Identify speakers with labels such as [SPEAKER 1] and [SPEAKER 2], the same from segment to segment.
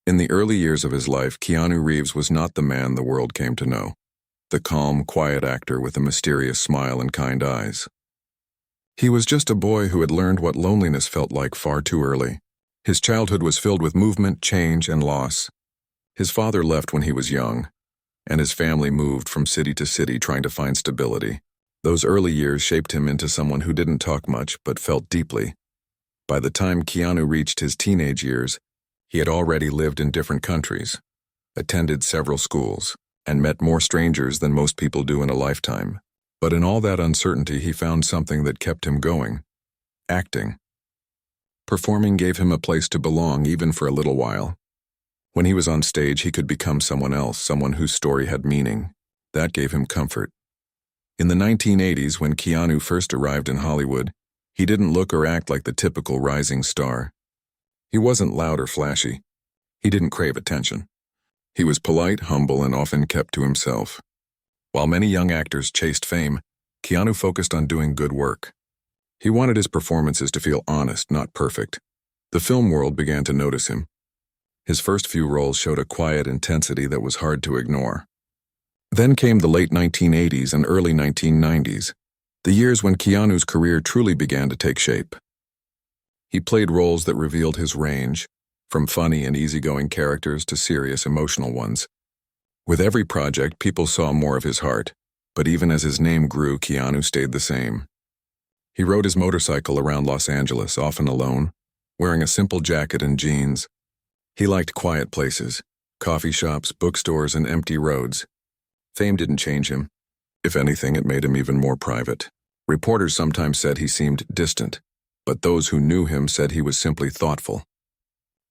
[SPEAKER 1] In the early years of his life, Keanu Reeves was not the man the world came to know. The calm, quiet actor with a mysterious smile and kind eyes. He was just a boy who had learned what loneliness felt like far too early. His childhood was filled with movement, change, and loss. His father left when he was young, and his family moved from city to city trying to find stability. Those early years shaped him into someone who didn't talk much but felt deeply. By the time Keanu reached his teenage years, he had already lived in different countries, attended several schools, and met more strangers than most people do in a lifetime. But in all that uncertainty, he found something that kept him going: acting. Performing gave him a place to belong even for a little while. When he was on stage, he could become someone else, someone whose story had meaning. That gave him comfort. In the 1980s, when Keanu first arrived in Hollywood, he didn't look or act like the typical rising star. He wasn't loud or flashy. He didn't crave attention. He was polite, humble, and often kept to himself. While many young actors chased fame, Keanu focused on doing good work. He wanted his performances to feel honest, not perfect. The film world began to notice him. His first few roles showed a quiet intensity that was hard to ignore. Then came the late 1980s and early 1990s, the years when Keanu's career truly began to take shape. He played roles that revealed his range, from funny and easygoing characters to serious emotional ones. With every project, people saw more of his heart, but even as his name grew, Keanu stayed the same. He rode his motorcycle around Los Angeles, often alone, wearing a simple jacket and jeans. He liked quiet places, coffee shops, bookstores, and empty roads. Fame didn't change him. If anything, it made him even more private. Reporters sometimes said he seemed distant, but those who knew him said he was simply thoughtful.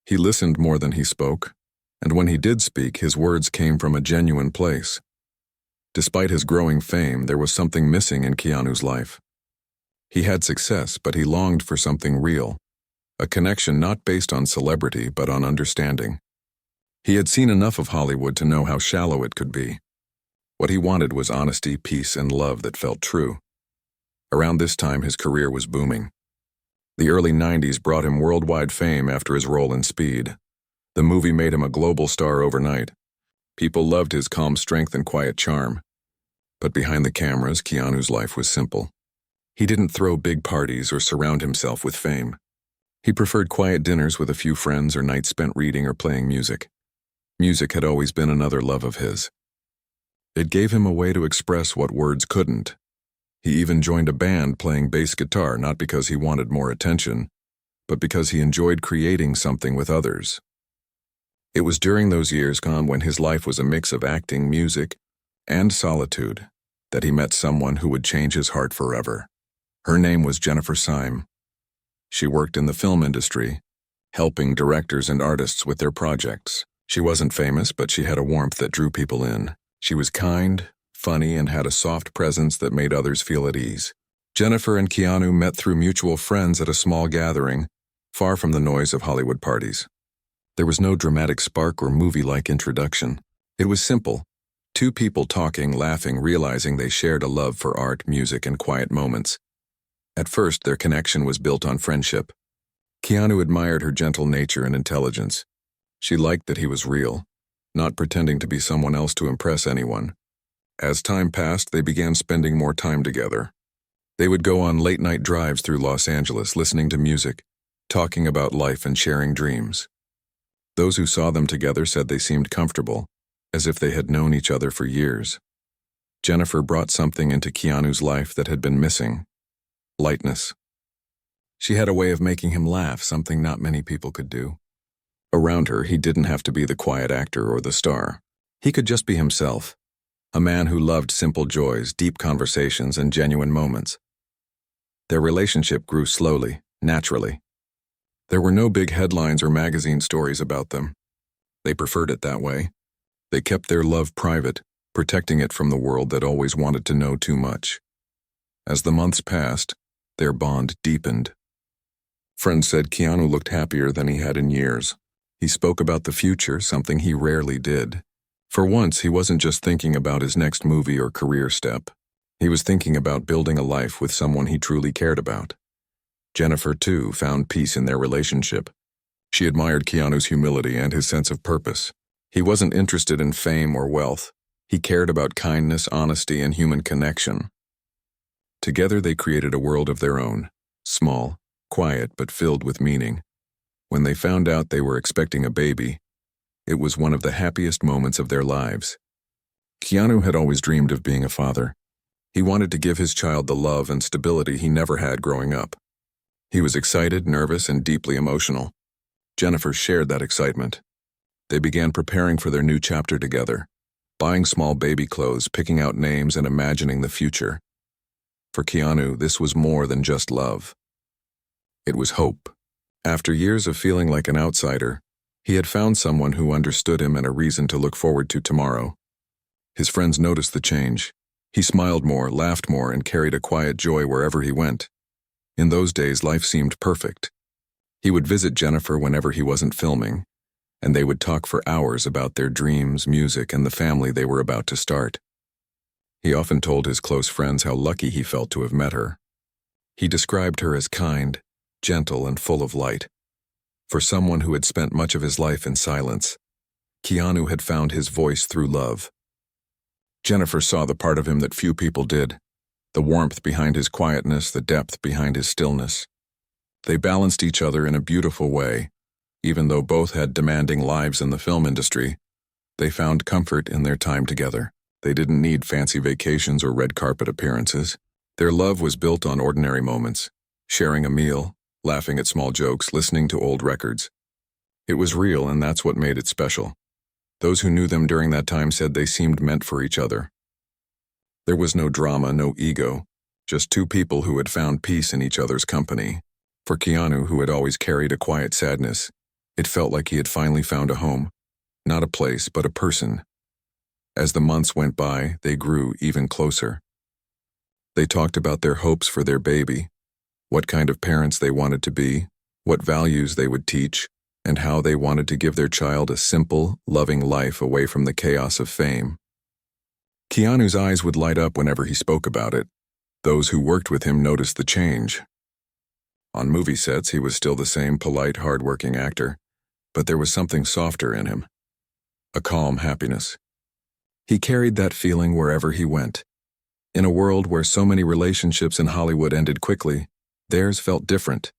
[SPEAKER 1] He listened more than he spoke, and when he did speak, his words came from a genuine place. Despite his growing fame, there was something missing in Keanu's life. He had success, but he longed for something real, a connection not based on celebrity but on understanding. He had seen enough of Hollywood to know how shallow it could be. What he wanted was honesty, peace, and love that felt true. Around this time, his career was booming. The early 90s brought him worldwide fame after his role in Speed. The movie made him a global star overnight. People loved his calm strength and quiet charm. But behind the cameras, Keanu's life was simple. He didn't throw big parties or surround himself with fame. He preferred quiet dinners with a few friends or nights spent reading or playing music. Music had always been another love of his. It gave him a way to express what words couldn't. He even joined a band playing bass guitar, not because he wanted more attention, but because he enjoyed creating something with others. It was during those years gone when his life was a mix of acting, music, and solitude that he met someone who would change his heart forever. Her name was Jennifer Syme. She worked in the film industry, helping directors and artists with their projects. She wasn't famous, but she had a warmth that drew people in. She was kind, funny, and had a soft presence that made others feel at ease. Jennifer and Keanu met through mutual friends at a small gathering, far from the noise of Hollywood parties. There was no dramatic spark or movie-like introduction. It was simple. Two people talking, laughing, realizing they shared a love for art, music, and quiet moments. At first, their connection was built on friendship. Keanu admired her gentle nature and intelligence. She liked that he was real, not pretending to be someone else to impress anyone. As time passed, they began spending more time together. They would go on late-night drives through Los Angeles, listening to music, talking about life, and sharing dreams. Those who saw them together said they seemed comfortable, as if they had known each other for years. Jennifer brought something into Keanu's life that had been missing: lightness. She had a way of making him laugh, something not many people could do. Around her, he didn't have to be the quiet actor or the star. He could just be himself, a man who loved simple joys, deep conversations, and genuine moments. Their relationship grew slowly, naturally. There were no big headlines or magazine stories about them. They preferred it that way. They kept their love private, protecting it from the world that always wanted to know too much. As the months passed, their bond deepened. Friends said Keanu looked happier than he had in years. He spoke about the future, something he rarely did. For once, he wasn't just thinking about his next movie or career step. He was thinking about building a life with someone he truly cared about. Jennifer, too, found peace in their relationship. She admired Keanu's humility and his sense of purpose. He wasn't interested in fame or wealth. He cared about kindness, honesty, and human connection. Together they created a world of their own, small, quiet, but filled with meaning. When they found out they were expecting a baby, it was one of the happiest moments of their lives. Keanu had always dreamed of being a father. He wanted to give his child the love and stability he never had growing up. He was excited, nervous, and deeply emotional. Jennifer shared that excitement. They began preparing for their new chapter together, buying small baby clothes, picking out names, and imagining the future. For Keanu, this was more than just love. It was hope. After years of feeling like an outsider, he had found someone who understood him and a reason to look forward to tomorrow. His friends noticed the change. He smiled more, laughed more, and carried a quiet joy wherever he went. In those days, life seemed perfect. He would visit Jennifer whenever he wasn't filming, and they would talk for hours about their dreams, music, and the family they were about to start. He often told his close friends how lucky he felt to have met her. He described her as kind, gentle, and full of light. For someone who had spent much of his life in silence, Keanu had found his voice through love. Jennifer saw the part of him that few people did, the warmth behind his quietness, the depth behind his stillness. They balanced each other in a beautiful way. Even though both had demanding lives in the film industry, they found comfort in their time together. They didn't need fancy vacations or red carpet appearances. Their love was built on ordinary moments, sharing a meal, laughing at small jokes, listening to old records. It was real, and that's what made it special. Those who knew them during that time said they seemed meant for each other. There was no drama, no ego, just two people who had found peace in each other's company. For Keanu, who had always carried a quiet sadness, it felt like he had finally found a home, not a place, but a person. As the months went by, they grew even closer. They talked about their hopes for their baby, what kind of parents they wanted to be, what values they would teach, and how they wanted to give their child a simple, loving life away from the chaos of fame. Keanu's eyes would light up whenever he spoke about it. Those who worked with him noticed the change. On movie sets, he was still the same polite, hard-working actor, but there was something softer in him, a calm happiness. He carried that feeling wherever he went. In a world where so many relationships in Hollywood ended quickly, theirs felt different.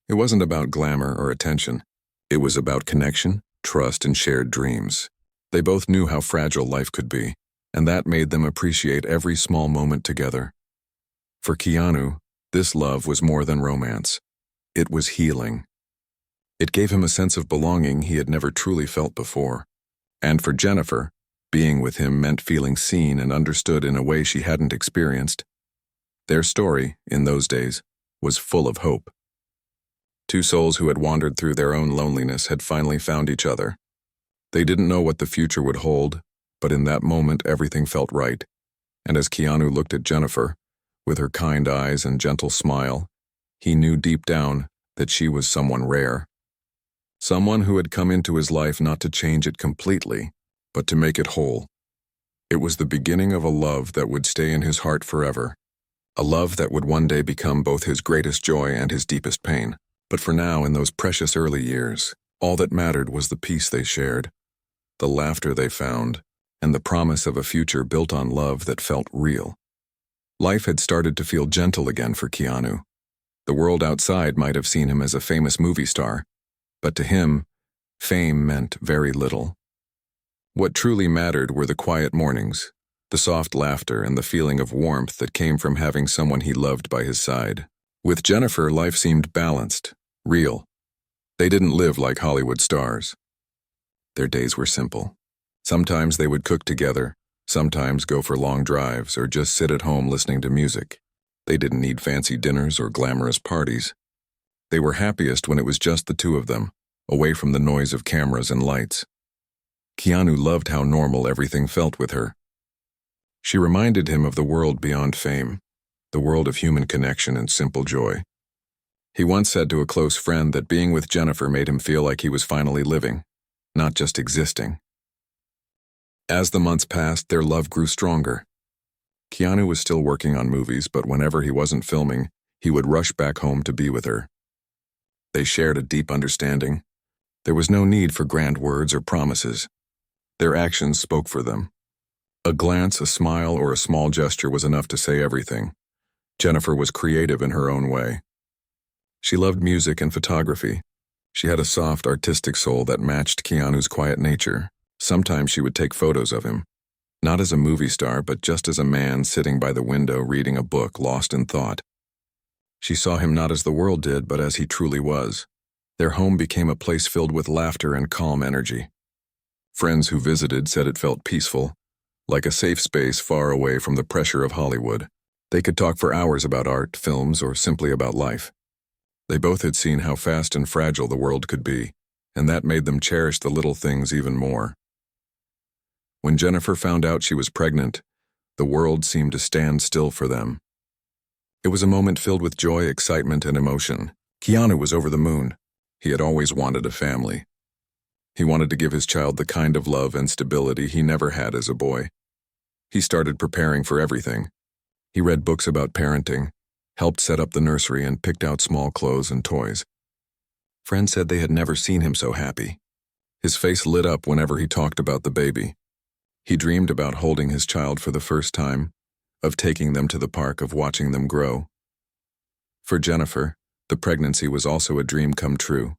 [SPEAKER 1] It wasn't about glamour or attention. It was about connection, trust, and shared dreams. They both knew how fragile life could be, and that made them appreciate every small moment together. For Keanu, this love was more than romance. It was healing. It gave him a sense of belonging he had never truly felt before. And for Jennifer, being with him meant feeling seen and understood in a way she hadn't experienced. Their story, in those days, was full of hope. Two souls who had wandered through their own loneliness had finally found each other. They didn't know what the future would hold, but in that moment everything felt right. And as Keanu looked at Jennifer, with her kind eyes and gentle smile, he knew deep down that she was someone rare. Someone who had come into his life not to change it completely, but to make it whole. It was the beginning of a love that would stay in his heart forever, a love that would one day become both his greatest joy and his deepest pain. But for now, in those precious early years, all that mattered was the peace they shared, the laughter they found, and the promise of a future built on love that felt real. Life had started to feel gentle again for Keanu. The world outside might have seen him as a famous movie star, but to him, fame meant very little. What truly mattered were the quiet mornings, the soft laughter, and the feeling of warmth that came from having someone he loved by his side. With Jennifer, life seemed balanced, real. They didn't live like Hollywood stars. Their days were simple. Sometimes they would cook together, sometimes go for long drives, or just sit at home listening to music. They didn't need fancy dinners or glamorous parties. They were happiest when it was just the two of them, away from the noise of cameras and lights. Keanu loved how normal everything felt with her. She reminded him of the world beyond fame, the world of human connection and simple joy. He once said to a close friend that being with Jennifer made him feel like he was finally living, not just existing. As the months passed, their love grew stronger. Keanu was still working on movies, but whenever he wasn't filming, he would rush back home to be with her. They shared a deep understanding. There was no need for grand words or promises. Their actions spoke for them. A glance, a smile, or a small gesture was enough to say everything. Jennifer was creative in her own way. She loved music and photography. She had a soft, artistic soul that matched Keanu's quiet nature. Sometimes she would take photos of him, not as a movie star, but just as a man sitting by the window reading a book, lost in thought. She saw him not as the world did, but as he truly was. Their home became a place filled with laughter and calm energy. Friends who visited said it felt peaceful, like a safe space far away from the pressure of Hollywood. They could talk for hours about art, films, or simply about life. They both had seen how fast and fragile the world could be, and that made them cherish the little things even more. When Jennifer found out she was pregnant, the world seemed to stand still for them. It was a moment filled with joy, excitement, and emotion. Keanu was over the moon. He had always wanted a family. He wanted to give his child the kind of love and stability he never had as a boy. He started preparing for everything. He read books about parenting, helped set up the nursery, and picked out small clothes and toys. Friends said they had never seen him so happy. His face lit up whenever he talked about the baby. He dreamed about holding his child for the first time, of taking them to the park, of watching them grow. For Jennifer, the pregnancy was also a dream come true.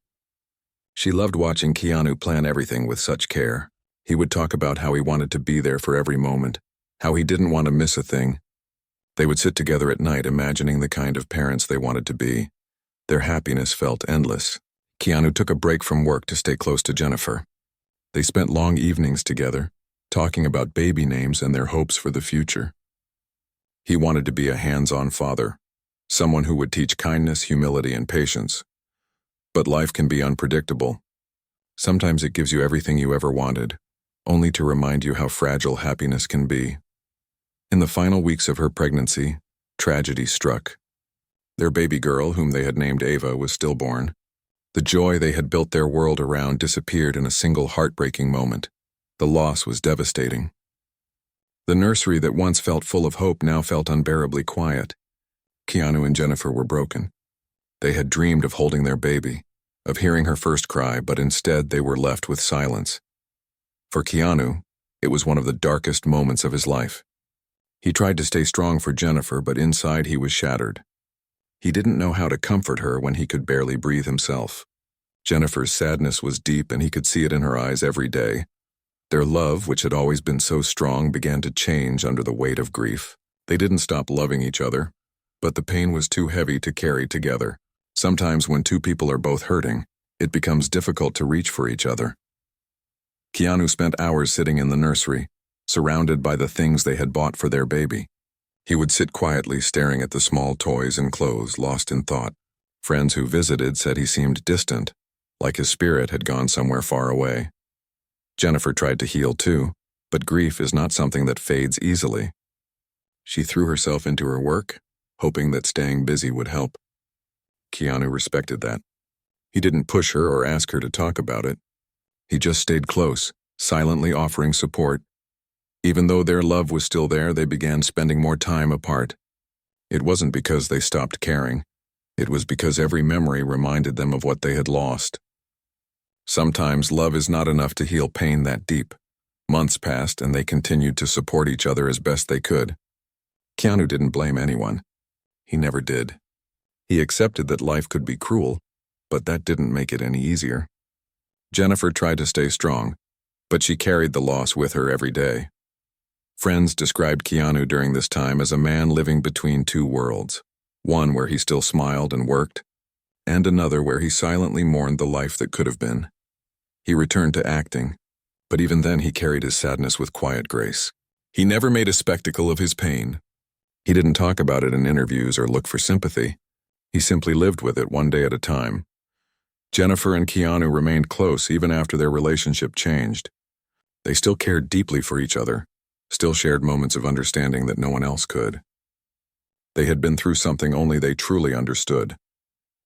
[SPEAKER 1] She loved watching Keanu plan everything with such care. He would talk about how he wanted to be there for every moment, how he didn't want to miss a thing. They would sit together at night imagining the kind of parents they wanted to be. Their happiness felt endless. Keanu took a break from work to stay close to Jennifer. They spent long evenings together, talking about baby names and their hopes for the future. He wanted to be a hands-on father, someone who would teach kindness, humility, and patience. But life can be unpredictable. Sometimes it gives you everything you ever wanted, only to remind you how fragile happiness can be. In the final weeks of her pregnancy, tragedy struck. Their baby girl, whom they had named Ava, was stillborn. The joy they had built their world around disappeared in a single heartbreaking moment. The loss was devastating. The nursery that once felt full of hope now felt unbearably quiet. Keanu and Jennifer were broken. They had dreamed of holding their baby, of hearing her first cry, but instead they were left with silence. For Keanu, it was one of the darkest moments of his life. He tried to stay strong for Jennifer, but inside he was shattered. He didn't know how to comfort her when he could barely breathe himself. Jennifer's sadness was deep, and he could see it in her eyes every day. Their love, which had always been so strong, began to change under the weight of grief. They didn't stop loving each other, but the pain was too heavy to carry together. Sometimes when two people are both hurting, it becomes difficult to reach for each other. Keanu spent hours sitting in the nursery, surrounded by the things they had bought for their baby. He would sit quietly staring at the small toys and clothes, lost in thought. Friends who visited said he seemed distant, like his spirit had gone somewhere far away. Jennifer tried to heal too, but grief is not something that fades easily. She threw herself into her work, hoping that staying busy would help. Keanu respected that. He didn't push her or ask her to talk about it. He just stayed close, silently offering support. Even though their love was still there, they began spending more time apart. It wasn't because they stopped caring. It was because every memory reminded them of what they had lost. Sometimes love is not enough to heal pain that deep. Months passed, and they continued to support each other as best they could. Keanu didn't blame anyone. He never did. He accepted that life could be cruel, but that didn't make it any easier. Jennifer tried to stay strong, but she carried the loss with her every day. Friends described Keanu during this time as a man living between two worlds, one where he still smiled and worked, and another where he silently mourned the life that could have been. He returned to acting, but even then he carried his sadness with quiet grace. He never made a spectacle of his pain. He didn't talk about it in interviews or look for sympathy. He simply lived with it one day at a time. Jennifer and Keanu remained close even after their relationship changed. They still cared deeply for each other, still shared moments of understanding that no one else could. They had been through something only they truly understood.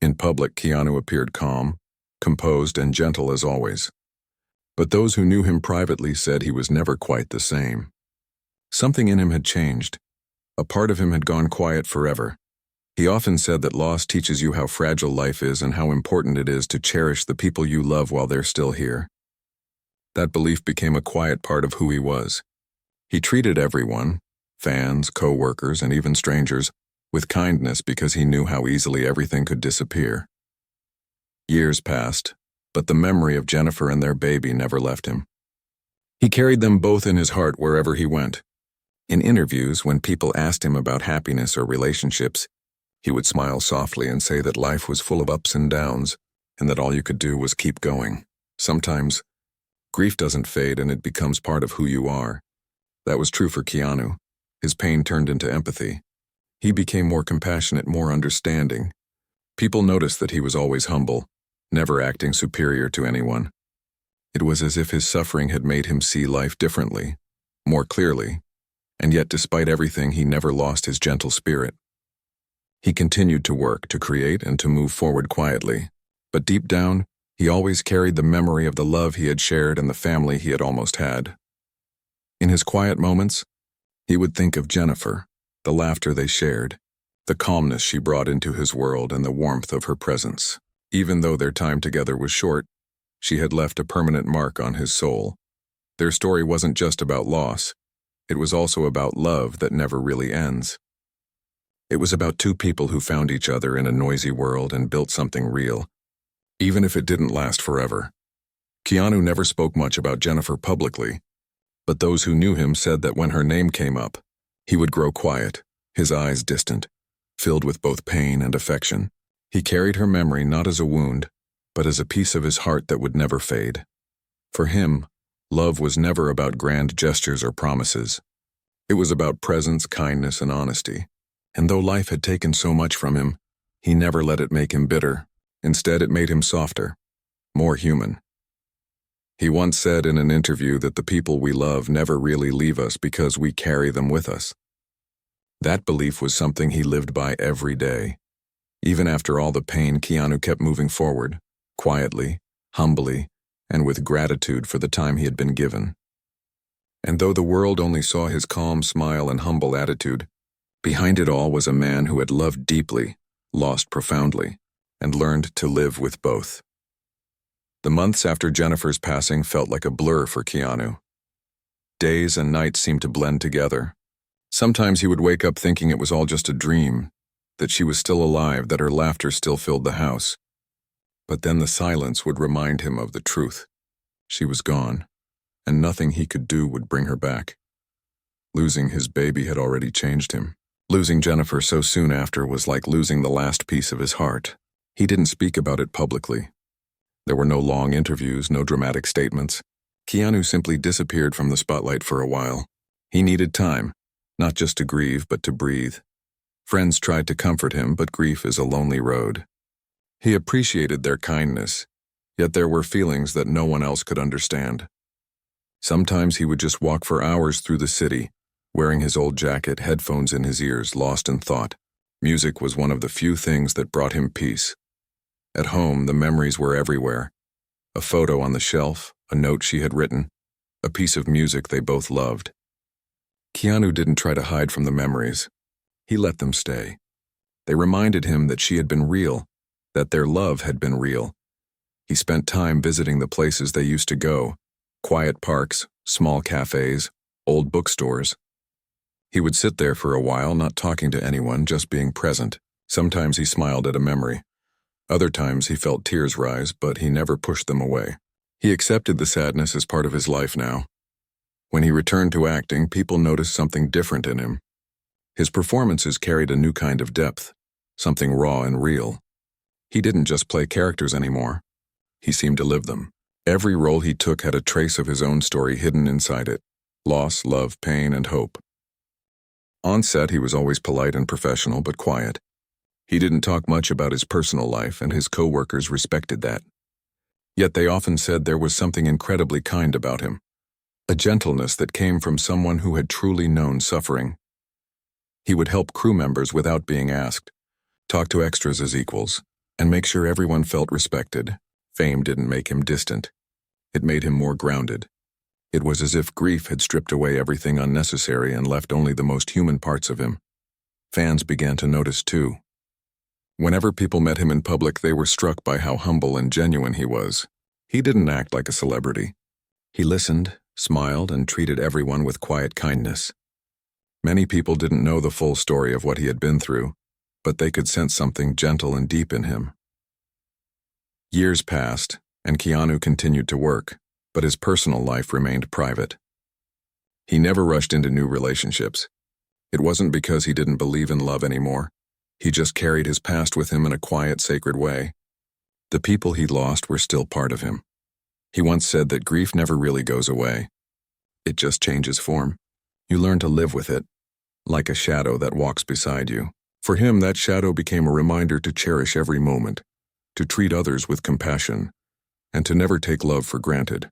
[SPEAKER 1] In public, Keanu appeared calm, composed, and gentle as always. But those who knew him privately said he was never quite the same. Something in him had changed. A part of him had gone quiet forever. He often said that loss teaches you how fragile life is and how important it is to cherish the people you love while they're still here. That belief became a quiet part of who he was. He treated everyone, fans, co-workers, and even strangers, with kindness because he knew how easily everything could disappear. Years passed, but the memory of Jennifer and their baby never left him. He carried them both in his heart wherever he went. In interviews, when people asked him about happiness or relationships, he would smile softly and say that life was full of ups and downs, and that all you could do was keep going. Sometimes, grief doesn't fade and it becomes part of who you are. That was true for Keanu. His pain turned into empathy. He became more compassionate, more understanding. People noticed that he was always humble, never acting superior to anyone. It was as if his suffering had made him see life differently, more clearly, and yet despite everything, he never lost his gentle spirit. He continued to work, to create, and to move forward quietly, but deep down, he always carried the memory of the love he had shared and the family he had almost had. In his quiet moments, he would think of Jennifer, the laughter they shared, the calmness she brought into his world, and the warmth of her presence. Even though their time together was short, she had left a permanent mark on his soul. Their story wasn't just about loss. It was also about love that never really ends. It was about two people who found each other in a noisy world and built something real, even if it didn't last forever. Keanu never spoke much about Jennifer publicly, but those who knew him said that when her name came up, he would grow quiet, his eyes distant, filled with both pain and affection. He carried her memory not as a wound, but as a piece of his heart that would never fade. For him, love was never about grand gestures or promises. It was about presence, kindness, and honesty. And though life had taken so much from him, he never let it make him bitter. Instead, it made him softer, more human. He once said in an interview that the people we love never really leave us because we carry them with us. That belief was something he lived by every day. Even after all the pain, Keanu kept moving forward, quietly, humbly, and with gratitude for the time he had been given. And though the world only saw his calm smile and humble attitude, behind it all was a man who had loved deeply, lost profoundly, and learned to live with both. The months after Jennifer's passing felt like a blur for Keanu. Days and nights seemed to blend together. Sometimes he would wake up thinking it was all just a dream, that she was still alive, that her laughter still filled the house. But then the silence would remind him of the truth. She was gone, and nothing he could do would bring her back. Losing his baby had already changed him. Losing Jennifer so soon after was like losing the last piece of his heart. He didn't speak about it publicly. There were no long interviews, no dramatic statements. Keanu simply disappeared from the spotlight for a while. He needed time, not just to grieve, but to breathe. Friends tried to comfort him, but grief is a lonely road. He appreciated their kindness, yet there were feelings that no one else could understand. Sometimes he would just walk for hours through the city, wearing his old jacket, headphones in his ears, lost in thought. Music was one of the few things that brought him peace. At home, the memories were everywhere. A photo on the shelf, a note she had written, a piece of music they both loved. Keanu didn't try to hide from the memories. He let them stay. They reminded him that she had been real, that their love had been real. He spent time visiting the places they used to go, quiet parks, small cafes, old bookstores. He would sit there for a while, not talking to anyone, just being present. Sometimes he smiled at a memory. Other times he felt tears rise, but he never pushed them away. He accepted the sadness as part of his life now. When he returned to acting, people noticed something different in him. His performances carried a new kind of depth, something raw and real. He didn't just play characters anymore. He seemed to live them. Every role he took had a trace of his own story hidden inside it: loss, love, pain, and hope. On set, he was always polite and professional, but quiet. He didn't talk much about his personal life, and his co-workers respected that. Yet they often said there was something incredibly kind about him, a gentleness that came from someone who had truly known suffering. He would help crew members without being asked, talk to extras as equals, and make sure everyone felt respected. Fame didn't make him distant. It made him more grounded. It was as if grief had stripped away everything unnecessary and left only the most human parts of him. Fans began to notice too. Whenever people met him in public, they were struck by how humble and genuine he was. He didn't act like a celebrity. He listened, smiled, and treated everyone with quiet kindness. Many people didn't know the full story of what he had been through, but they could sense something gentle and deep in him. Years passed, and Keanu continued to work, but his personal life remained private. He never rushed into new relationships. It wasn't because he didn't believe in love anymore. He just carried his past with him in a quiet, sacred way. The people he lost were still part of him. He once said that grief never really goes away. It just changes form. You learn to live with it, like a shadow that walks beside you. For him, that shadow became a reminder to cherish every moment, to treat others with compassion, and to never take love for granted.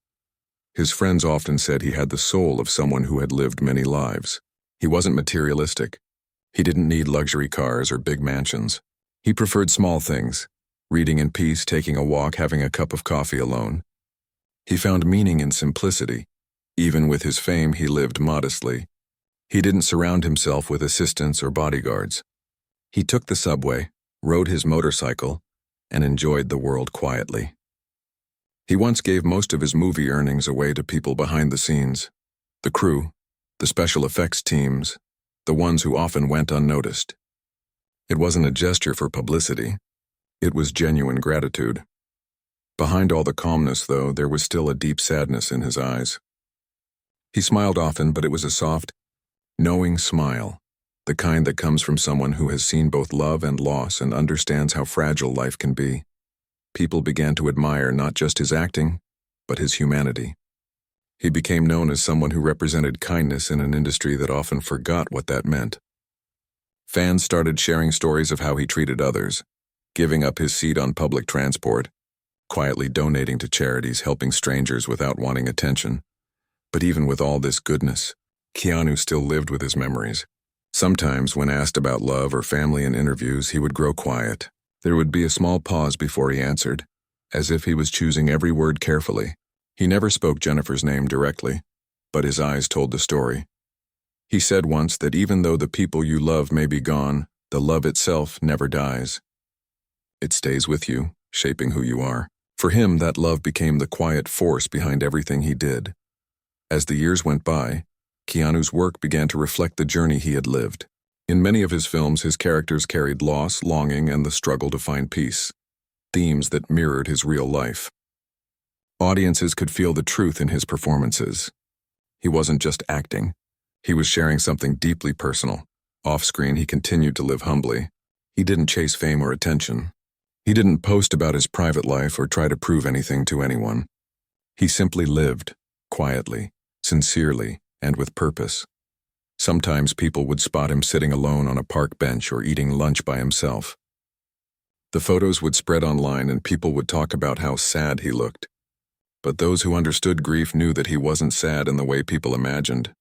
[SPEAKER 1] His friends often said he had the soul of someone who had lived many lives. He wasn't materialistic. He didn't need luxury cars or big mansions. He preferred small things, reading in peace, taking a walk, having a cup of coffee alone. He found meaning in simplicity. Even with his fame, he lived modestly. He didn't surround himself with assistants or bodyguards. He took the subway, rode his motorcycle, and enjoyed the world quietly. He once gave most of his movie earnings away to people behind the scenes, the crew, the special effects teams, the ones who often went unnoticed. It wasn't a gesture for publicity. It was genuine gratitude. Behind all the calmness, though, there was still a deep sadness in his eyes. He smiled often, but it was a soft, knowing smile, the kind that comes from someone who has seen both love and loss and understands how fragile life can be. People began to admire not just his acting, but his humanity. He became known as someone who represented kindness in an industry that often forgot what that meant. Fans started sharing stories of how he treated others, giving up his seat on public transport, quietly donating to charities, helping strangers without wanting attention. But even with all this goodness, Keanu still lived with his memories. Sometimes, when asked about love or family in interviews, he would grow quiet. There would be a small pause before he answered, as if he was choosing every word carefully. He never spoke Jennifer's name directly, but his eyes told the story. He said once that even though the people you love may be gone, the love itself never dies. It stays with you, shaping who you are. For him, that love became the quiet force behind everything he did. As the years went by, Keanu's work began to reflect the journey he had lived. In many of his films, his characters carried loss, longing, and the struggle to find peace, themes that mirrored his real life. Audiences could feel the truth in his performances. He wasn't just acting. He was sharing something deeply personal. Off-screen, he continued to live humbly. He didn't chase fame or attention. He didn't post about his private life or try to prove anything to anyone. He simply lived, quietly, sincerely, and with purpose. Sometimes people would spot him sitting alone on a park bench or eating lunch by himself. The photos would spread online and people would talk about how sad he looked. But those who understood grief knew that he wasn't sad in the way people imagined.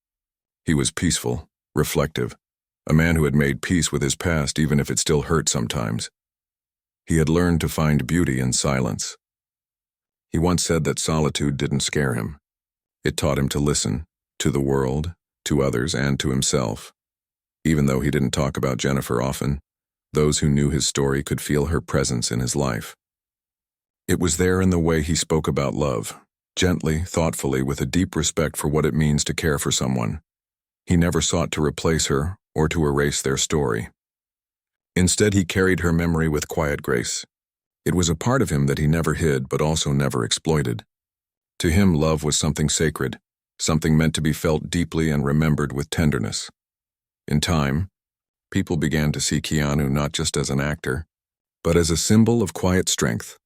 [SPEAKER 1] He was peaceful, reflective, a man who had made peace with his past even if it still hurt sometimes. He had learned to find beauty in silence. He once said that solitude didn't scare him. It taught him to listen, to the world, to others, and to himself. Even though he didn't talk about Jennifer often, those who knew his story could feel her presence in his life. It was there in the way he spoke about love, gently, thoughtfully, with a deep respect for what it means to care for someone. He never sought to replace her or to erase their story. Instead, he carried her memory with quiet grace. It was a part of him that he never hid but also never exploited. To him, love was something sacred, something meant to be felt deeply and remembered with tenderness. In time, people began to see Keanu not just as an actor, but as a symbol of quiet strength,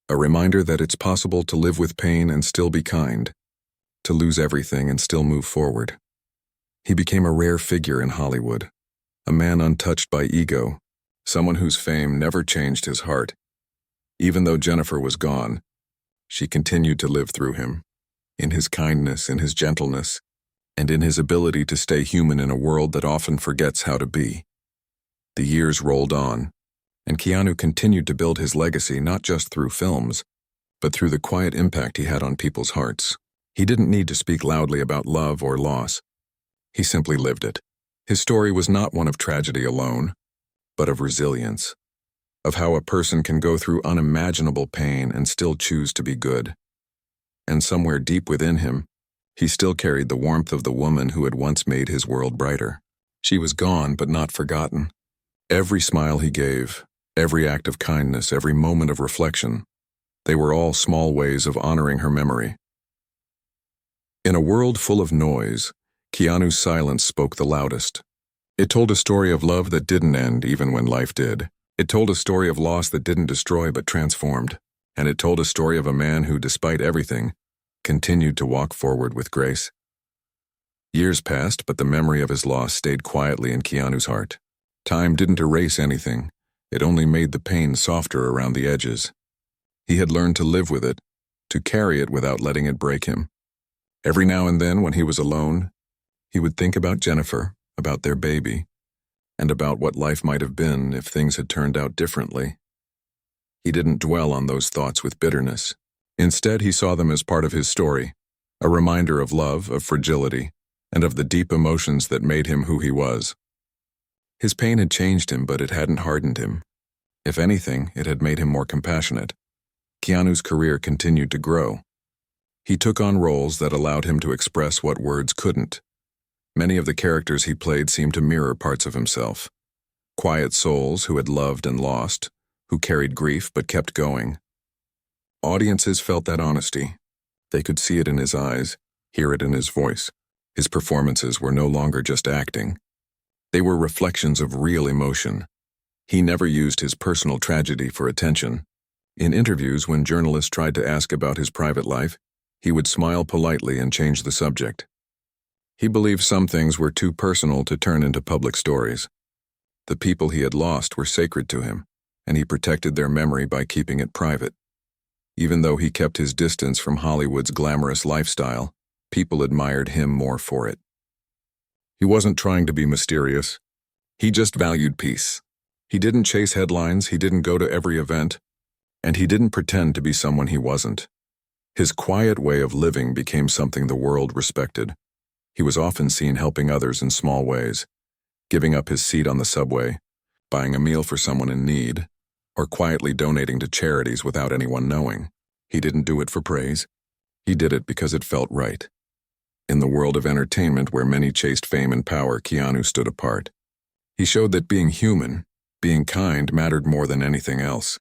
[SPEAKER 1] a reminder that it's possible to live with pain and still be kind, to lose everything and still move forward. He became a rare figure in Hollywood, a man untouched by ego, someone whose fame never changed his heart. Even though Jennifer was gone, she continued to live through him, in his kindness, in his gentleness, and in his ability to stay human in a world that often forgets how to be. The years rolled on, and Keanu continued to build his legacy not just through films, but through the quiet impact he had on people's hearts. He didn't need to speak loudly about love or loss. He simply lived it. His story was not one of tragedy alone, but of resilience, of how a person can go through unimaginable pain and still choose to be good. And somewhere deep within him, he still carried the warmth of the woman who had once made his world brighter. She was gone but not forgotten. Every smile he gave, every act of kindness, every moment of reflection, they were all small ways of honoring her memory. In a world full of noise, Keanu's silence spoke the loudest. It told a story of love that didn't end even when life did. It told a story of loss that didn't destroy but transformed. And it told a story of a man who, despite everything, continued to walk forward with grace. Years passed, but the memory of his loss stayed quietly in Keanu's heart. Time didn't erase anything. It only made the pain softer around the edges. He had learned to live with it, to carry it without letting it break him. Every now and then, when he was alone, he would think about Jennifer, about their baby, and about what life might have been if things had turned out differently. He didn't dwell on those thoughts with bitterness. Instead, he saw them as part of his story, a reminder of love, of fragility, and of the deep emotions that made him who he was. His pain had changed him, but it hadn't hardened him. If anything, it had made him more compassionate. Keanu's career continued to grow. He took on roles that allowed him to express what words couldn't. Many of the characters he played seemed to mirror parts of himself. Quiet souls who had loved and lost, who carried grief but kept going. Audiences felt that honesty. They could see it in his eyes, hear it in his voice. His performances were no longer just acting. They were reflections of real emotion. He never used his personal tragedy for attention. In interviews, when journalists tried to ask about his private life, he would smile politely and change the subject. He believed some things were too personal to turn into public stories. The people he had lost were sacred to him, and he protected their memory by keeping it private. Even though he kept his distance from Hollywood's glamorous lifestyle, people admired him more for it. He wasn't trying to be mysterious. He just valued peace. He didn't chase headlines, he didn't go to every event, and he didn't pretend to be someone he wasn't. His quiet way of living became something the world respected. He was often seen helping others in small ways, giving up his seat on the subway, buying a meal for someone in need, or quietly donating to charities without anyone knowing. He didn't do it for praise. He did it because it felt right. In the world of entertainment where many chased fame and power, Keanu stood apart. He showed that being human, being kind, mattered more than anything else.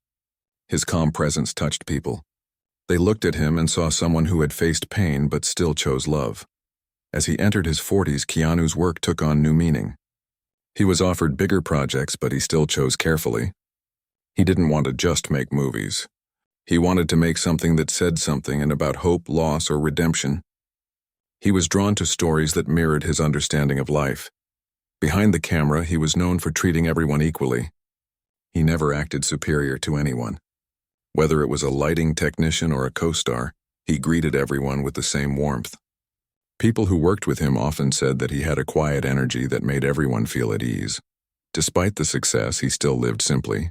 [SPEAKER 1] His calm presence touched people. They looked at him and saw someone who had faced pain but still chose love. As he entered his 40s, Keanu's work took on new meaning. He was offered bigger projects, but he still chose carefully. He didn't want to just make movies. He wanted to make something that said something and about hope, loss, or redemption. He was drawn to stories that mirrored his understanding of life. Behind the camera, he was known for treating everyone equally. He never acted superior to anyone. Whether it was a lighting technician or a co-star, he greeted everyone with the same warmth. People who worked with him often said that he had a quiet energy that made everyone feel at ease. Despite the success, he still lived simply.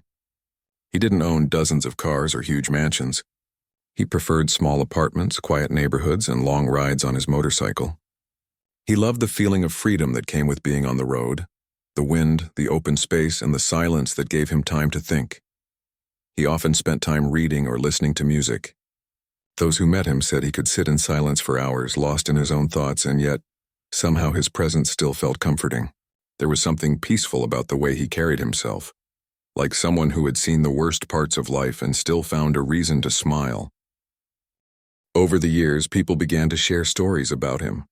[SPEAKER 1] He didn't own dozens of cars or huge mansions. He preferred small apartments, quiet neighborhoods, and long rides on his motorcycle. He loved the feeling of freedom that came with being on the road, the wind, the open space, and the silence that gave him time to think. He often spent time reading or listening to music. Those who met him said he could sit in silence for hours, lost in his own thoughts, and yet, somehow his presence still felt comforting. There was something peaceful about the way he carried himself, like someone who had seen the worst parts of life and still found a reason to smile. Over the years, people began to share stories about him,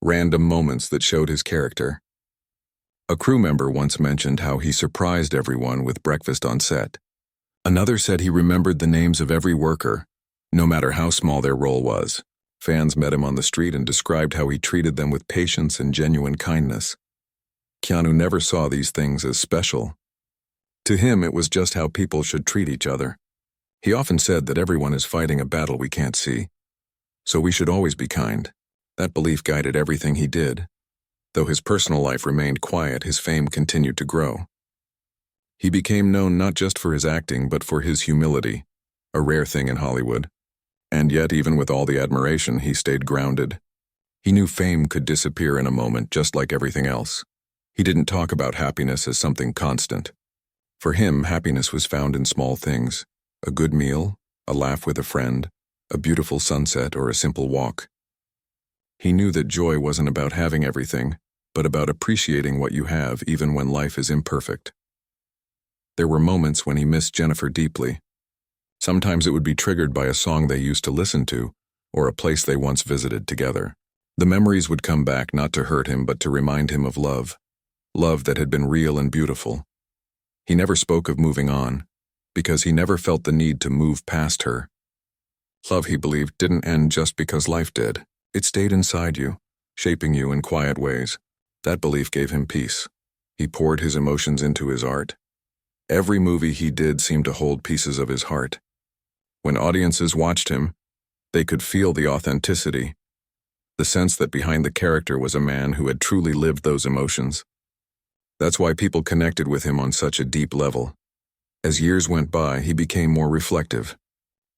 [SPEAKER 1] random moments that showed his character. A crew member once mentioned how he surprised everyone with breakfast on set. Another said he remembered the names of every worker, no matter how small their role was. Fans met him on the street and described how he treated them with patience and genuine kindness. Keanu never saw these things as special. To him, it was just how people should treat each other. He often said that everyone is fighting a battle we can't see, so we should always be kind. That belief guided everything he did. Though his personal life remained quiet, his fame continued to grow. He became known not just for his acting, but for his humility, a rare thing in Hollywood. And yet, even with all the admiration, he stayed grounded. He knew fame could disappear in a moment, just like everything else. He didn't talk about happiness as something constant. For him, happiness was found in small things: a good meal, a laugh with a friend, a beautiful sunset, or a simple walk. He knew that joy wasn't about having everything, but about appreciating what you have even when life is imperfect. There were moments when he missed Jennifer deeply. Sometimes it would be triggered by a song they used to listen to, or a place they once visited together. The memories would come back not to hurt him but to remind him of love, love that had been real and beautiful. He never spoke of moving on, because he never felt the need to move past her. Love, he believed, didn't end just because life did. It stayed inside you, shaping you in quiet ways. That belief gave him peace. He poured his emotions into his art. Every movie he did seemed to hold pieces of his heart. When audiences watched him, they could feel the authenticity, the sense that behind the character was a man who had truly lived those emotions. That's why people connected with him on such a deep level. As years went by, he became more reflective.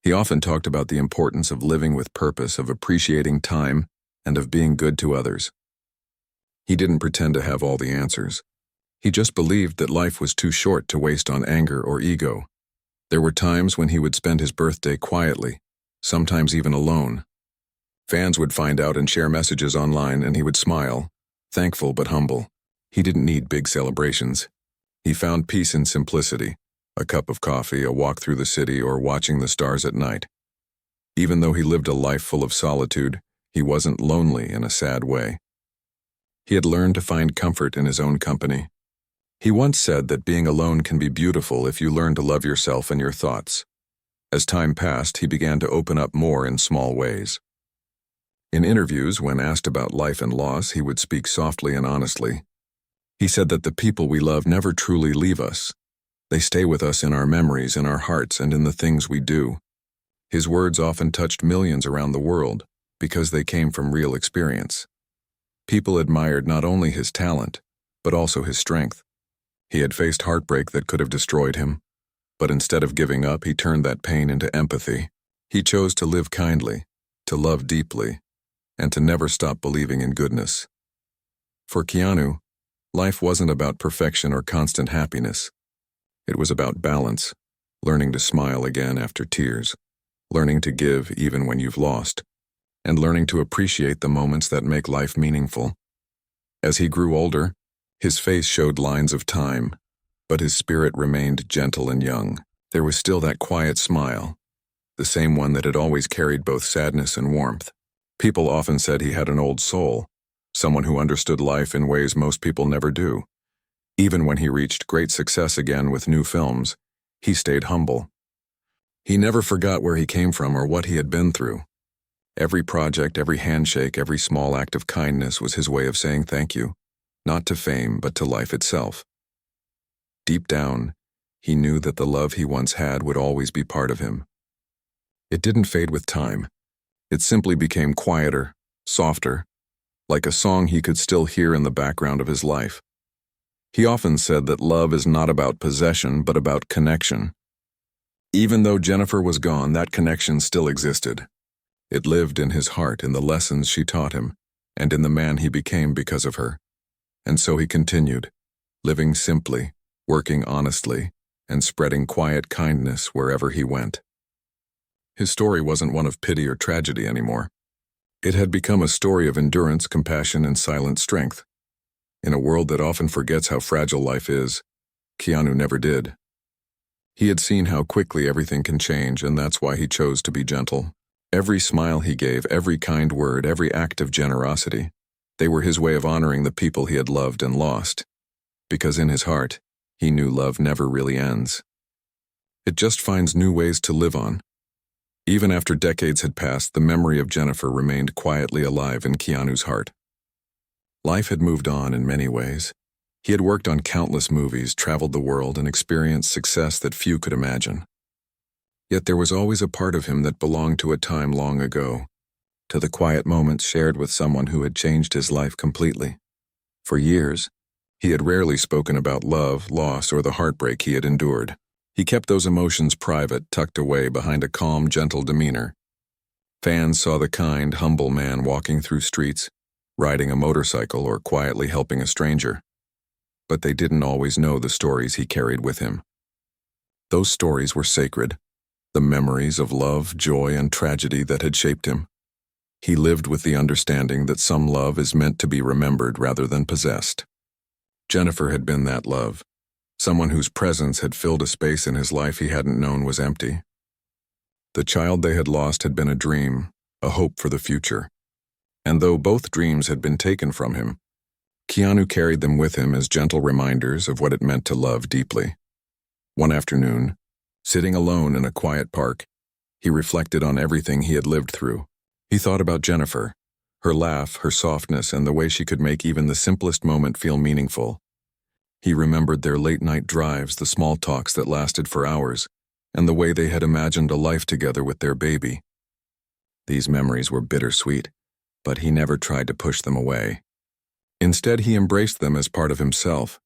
[SPEAKER 1] He often talked about the importance of living with purpose, of appreciating time, and of being good to others. He didn't pretend to have all the answers. He just believed that life was too short to waste on anger or ego. There were times when he would spend his birthday quietly, sometimes even alone. Fans would find out and share messages online, and he would smile, thankful but humble. He didn't need big celebrations. He found peace in simplicity: a cup of coffee, a walk through the city, or watching the stars at night. Even though he lived a life full of solitude, he wasn't lonely in a sad way. He had learned to find comfort in his own company. He once said that being alone can be beautiful if you learn to love yourself and your thoughts. As time passed, he began to open up more in small ways. In interviews, when asked about life and loss, he would speak softly and honestly. He said that the people we love never truly leave us. They stay with us in our memories, in our hearts, and in the things we do. His words often touched millions around the world because they came from real experience. People admired not only his talent, but also his strength. He had faced heartbreak that could have destroyed him, but instead of giving up, he turned that pain into empathy. He chose to live kindly, to love deeply, and to never stop believing in goodness. For Keanu, life wasn't about perfection or constant happiness. It was about balance, learning to smile again after tears, learning to give even when you've lost, and learning to appreciate the moments that make life meaningful. As he grew older, his face showed lines of time, but his spirit remained gentle and young. There was still that quiet smile, the same one that had always carried both sadness and warmth. People often said he had an old soul, someone who understood life in ways most people never do. Even when he reached great success again with new films, he stayed humble. He never forgot where he came from or what he had been through. Every project, every handshake, every small act of kindness was his way of saying thank you, not to fame, but to life itself. Deep down, he knew that the love he once had would always be part of him. It didn't fade with time. It simply became quieter, softer, like a song he could still hear in the background of his life. He often said that love is not about possession, but about connection. Even though Jennifer was gone, that connection still existed. It lived in his heart, in the lessons she taught him, and in the man he became because of her. And so he continued, living simply, working honestly, and spreading quiet kindness wherever he went. His story wasn't one of pity or tragedy anymore. It had become a story of endurance, compassion, and silent strength. In a world that often forgets how fragile life is, Keanu never did. He had seen how quickly everything can change, and that's why he chose to be gentle. Every smile he gave, every kind word, every act of generosity, they were his way of honoring the people he had loved and lost. Because in his heart, he knew love never really ends. It just finds new ways to live on. Even after decades had passed, the memory of Jennifer remained quietly alive in Keanu's heart. Life had moved on in many ways. He had worked on countless movies, traveled the world, and experienced success that few could imagine. Yet there was always a part of him that belonged to a time long ago, to the quiet moments shared with someone who had changed his life completely. For years, he had rarely spoken about love, loss, or the heartbreak he had endured. He kept those emotions private, tucked away behind a calm, gentle demeanor. Fans saw the kind, humble man walking through streets, riding a motorcycle, or quietly helping a stranger. But they didn't always know the stories he carried with him. Those stories were sacred, the memories of love, joy, and tragedy that had shaped him. He lived with the understanding that some love is meant to be remembered rather than possessed. Jennifer had been that love, someone whose presence had filled a space in his life he hadn't known was empty. The child they had lost had been a dream, a hope for the future. And though both dreams had been taken from him, Keanu carried them with him as gentle reminders of what it meant to love deeply. One afternoon, sitting alone in a quiet park, he reflected on everything he had lived through. He thought about Jennifer, her laugh, her softness, and the way she could make even the simplest moment feel meaningful. He remembered their late-night drives, the small talks that lasted for hours, and the way they had imagined a life together with their baby. These memories were bittersweet, but he never tried to push them away. Instead, he embraced them as part of himself.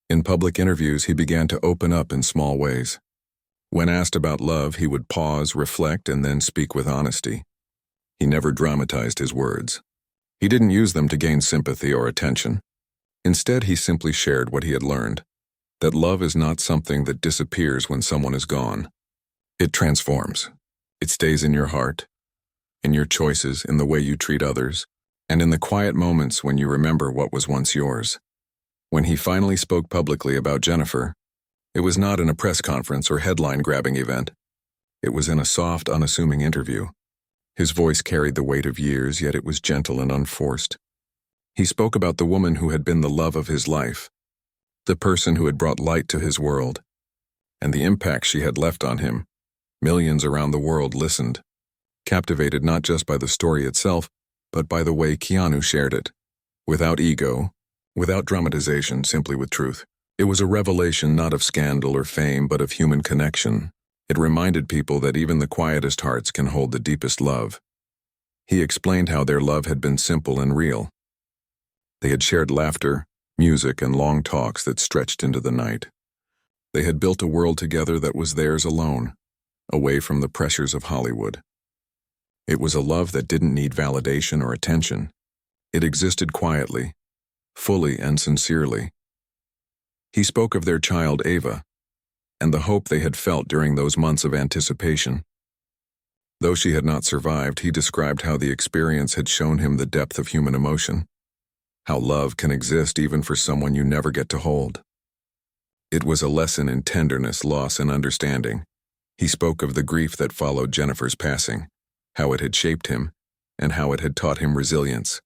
[SPEAKER 1] In public interviews, he began to open up in small ways. When asked about love, he would pause, reflect, and then speak with honesty. He never dramatized his words. He didn't use them to gain sympathy or attention. Instead, he simply shared what he had learned, that love is not something that disappears when someone is gone. It transforms. It stays in your heart, in your choices, in the way you treat others, and in the quiet moments when you remember what was once yours. When he finally spoke publicly about Jennifer, it was not in a press conference or headline-grabbing event. It was in a soft, unassuming interview. His voice carried the weight of years, yet it was gentle and unforced. He spoke about the woman who had been the love of his life, the person who had brought light to his world, and the impact she had left on him. Millions around the world listened, captivated not just by the story itself, but by the way Keanu shared it, without ego, without dramatization, simply with truth. It was a revelation not of scandal or fame, but of human connection. It reminded people that even the quietest hearts can hold the deepest love. He explained how their love had been simple and real. They had shared laughter, music, and long talks that stretched into the night. They had built a world together that was theirs alone, away from the pressures of Hollywood. It was a love that didn't need validation or attention. It existed quietly, fully and sincerely. He spoke of their child, Ava, and the hope they had felt during those months of anticipation. Though she had not survived, he described how the experience had shown him the depth of human emotion, how love can exist even for someone you never get to hold. It was a lesson in tenderness, loss, and understanding. He spoke of the grief that followed Jennifer's passing, how it had shaped him, and how it had taught him resilience.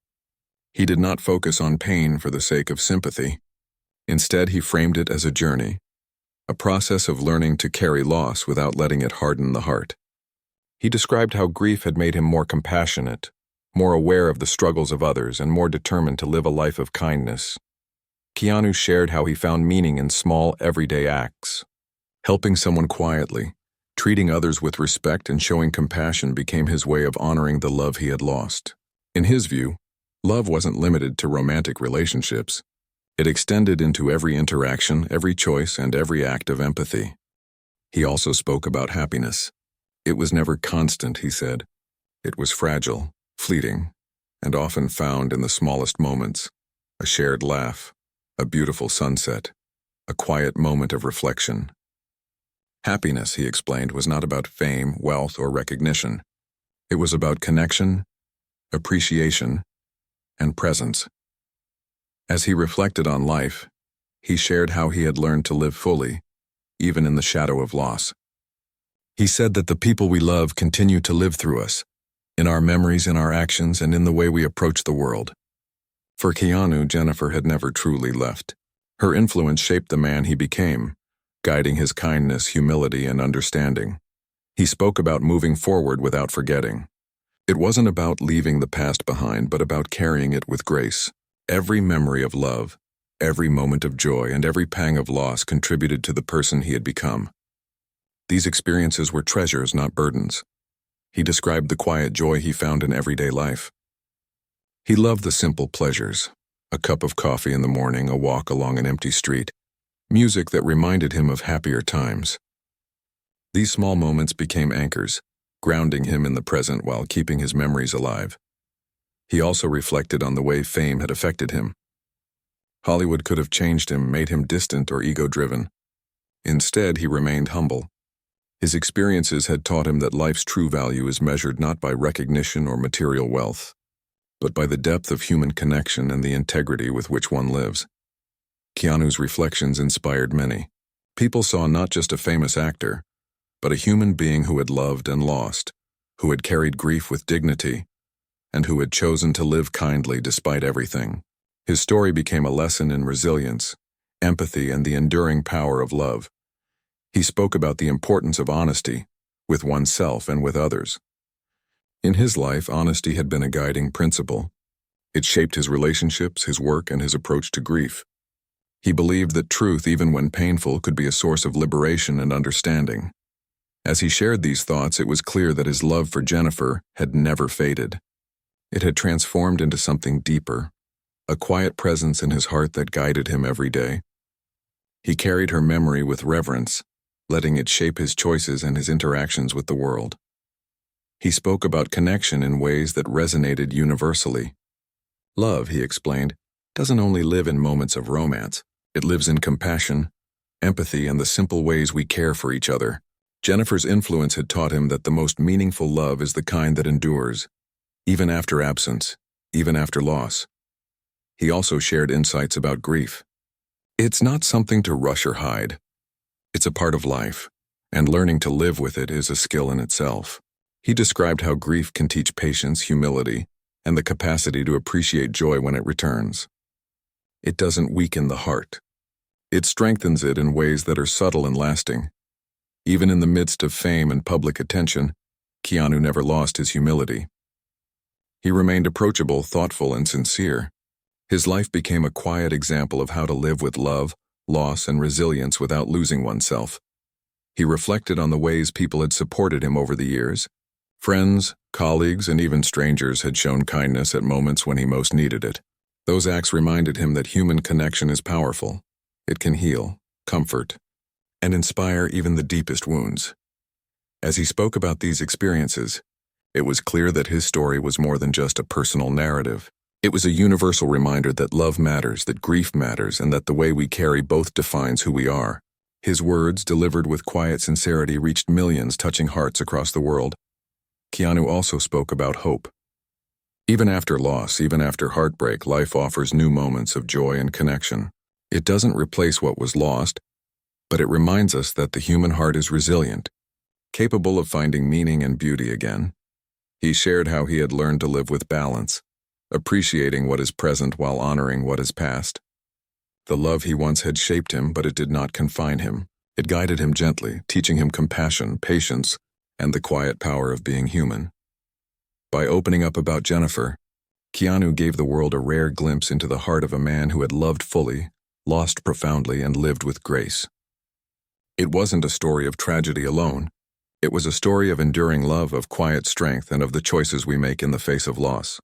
[SPEAKER 1] He did not focus on pain for the sake of sympathy. Instead, he framed it as a journey, a process of learning to carry loss without letting it harden the heart. He described how grief had made him more compassionate, more aware of the struggles of others, and more determined to live a life of kindness. Keanu shared how he found meaning in small, everyday acts. Helping someone quietly, treating others with respect, and showing compassion became his way of honoring the love he had lost. In his view, love wasn't limited to romantic relationships. It extended into every interaction, every choice, and every act of empathy. He also spoke about happiness. It was never constant, he said. It was fragile, fleeting, and often found in the smallest moments: a shared laugh, a beautiful sunset, a quiet moment of reflection. Happiness, he explained, was not about fame, wealth, or recognition. It was about connection, appreciation, and presence. As he reflected on life, he shared how he had learned to live fully, even in the shadow of loss. He said that the people we love continue to live through us, in our memories, in our actions, and in the way we approach the world. For Keanu, Jennifer had never truly left. Her influence shaped the man he became, guiding his kindness, humility, and understanding. He spoke about moving forward without forgetting. It wasn't about leaving the past behind, but about carrying it with grace. Every memory of love, every moment of joy, and every pang of loss contributed to the person he had become. These experiences were treasures, not burdens. He described the quiet joy he found in everyday life. He loved the simple pleasures: a cup of coffee in the morning, a walk along an empty street, music that reminded him of happier times. These small moments became anchors, grounding him in the present while keeping his memories alive. He also reflected on the way fame had affected him. Hollywood could have changed him, made him distant or ego-driven. Instead, he remained humble. His experiences had taught him that life's true value is measured not by recognition or material wealth, but by the depth of human connection and the integrity with which one lives. Keanu's reflections inspired many. People saw not just a famous actor, but a human being who had loved and lost, who had carried grief with dignity, and who had chosen to live kindly despite everything. His story became a lesson in resilience, empathy, and the enduring power of love. He spoke about the importance of honesty, with oneself and with others. In his life, honesty had been a guiding principle. It shaped his relationships, his work, and his approach to grief. He believed that truth, even when painful, could be a source of liberation and understanding. As he shared these thoughts, it was clear that his love for Jennifer had never faded. It had transformed into something deeper, a quiet presence in his heart that guided him every day. He carried her memory with reverence, letting it shape his choices and his interactions with the world. He spoke about connection in ways that resonated universally. Love, he explained, doesn't only live in moments of romance. It lives in compassion, empathy, and the simple ways we care for each other. Jennifer's influence had taught him that the most meaningful love is the kind that endures, even after absence, even after loss. He also shared insights about grief. It's not something to rush or hide. It's a part of life, and learning to live with it is a skill in itself. He described how grief can teach patience, humility, and the capacity to appreciate joy when it returns. It doesn't weaken the heart. It strengthens it in ways that are subtle and lasting. Even in the midst of fame and public attention, Keanu never lost his humility. He remained approachable, thoughtful, and sincere. His life became a quiet example of how to live with love, loss, and resilience without losing oneself. He reflected on the ways people had supported him over the years. Friends, colleagues, and even strangers had shown kindness at moments when he most needed it. Those acts reminded him that human connection is powerful. It can heal, comfort, and inspire even the deepest wounds. As he spoke about these experiences, it was clear that his story was more than just a personal narrative. It was a universal reminder that love matters, that grief matters, and that the way we carry both defines who we are. His words, delivered with quiet sincerity, reached millions, touching hearts across the world. Keanu also spoke about hope. Even after loss, even after heartbreak, life offers new moments of joy and connection. It doesn't replace what was lost, but it reminds us that the human heart is resilient, capable of finding meaning and beauty again. He shared how he had learned to live with balance, appreciating what is present while honoring what is past. The love he once had shaped him, but it did not confine him. It guided him gently, teaching him compassion, patience, and the quiet power of being human. By opening up about Jennifer, Keanu gave the world a rare glimpse into the heart of a man who had loved fully, lost profoundly, and lived with grace. It wasn't a story of tragedy alone. It was a story of enduring love, of quiet strength, and of the choices we make in the face of loss.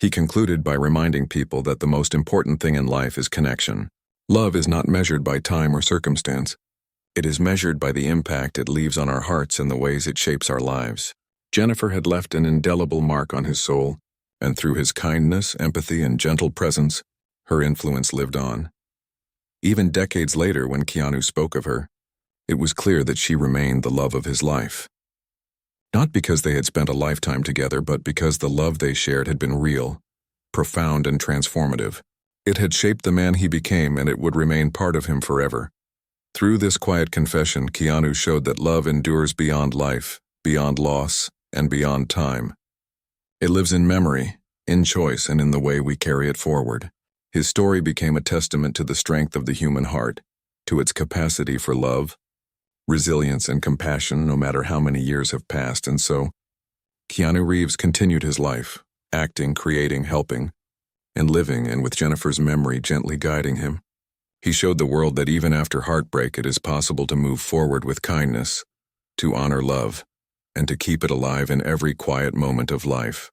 [SPEAKER 1] He concluded by reminding people that the most important thing in life is connection. Love is not measured by time or circumstance. It is measured by the impact it leaves on our hearts and the ways it shapes our lives. Jennifer had left an indelible mark on his soul, and through his kindness, empathy, and gentle presence, her influence lived on. Even decades later, when Keanu spoke of her, it was clear that she remained the love of his life. Not because they had spent a lifetime together, but because the love they shared had been real, profound, and transformative. It had shaped the man he became, and it would remain part of him forever. Through this quiet confession, Keanu showed that love endures beyond life, beyond loss, and beyond time. It lives in memory, in choice, and in the way we carry it forward. His story became a testament to the strength of the human heart, to its capacity for love, resilience, and compassion no matter how many years have passed. And so, Keanu Reeves continued his life, acting, creating, helping, and living, and with Jennifer's memory gently guiding him. He showed the world that even after heartbreak, it is possible to move forward with kindness, to honor love, and to keep it alive in every quiet moment of life.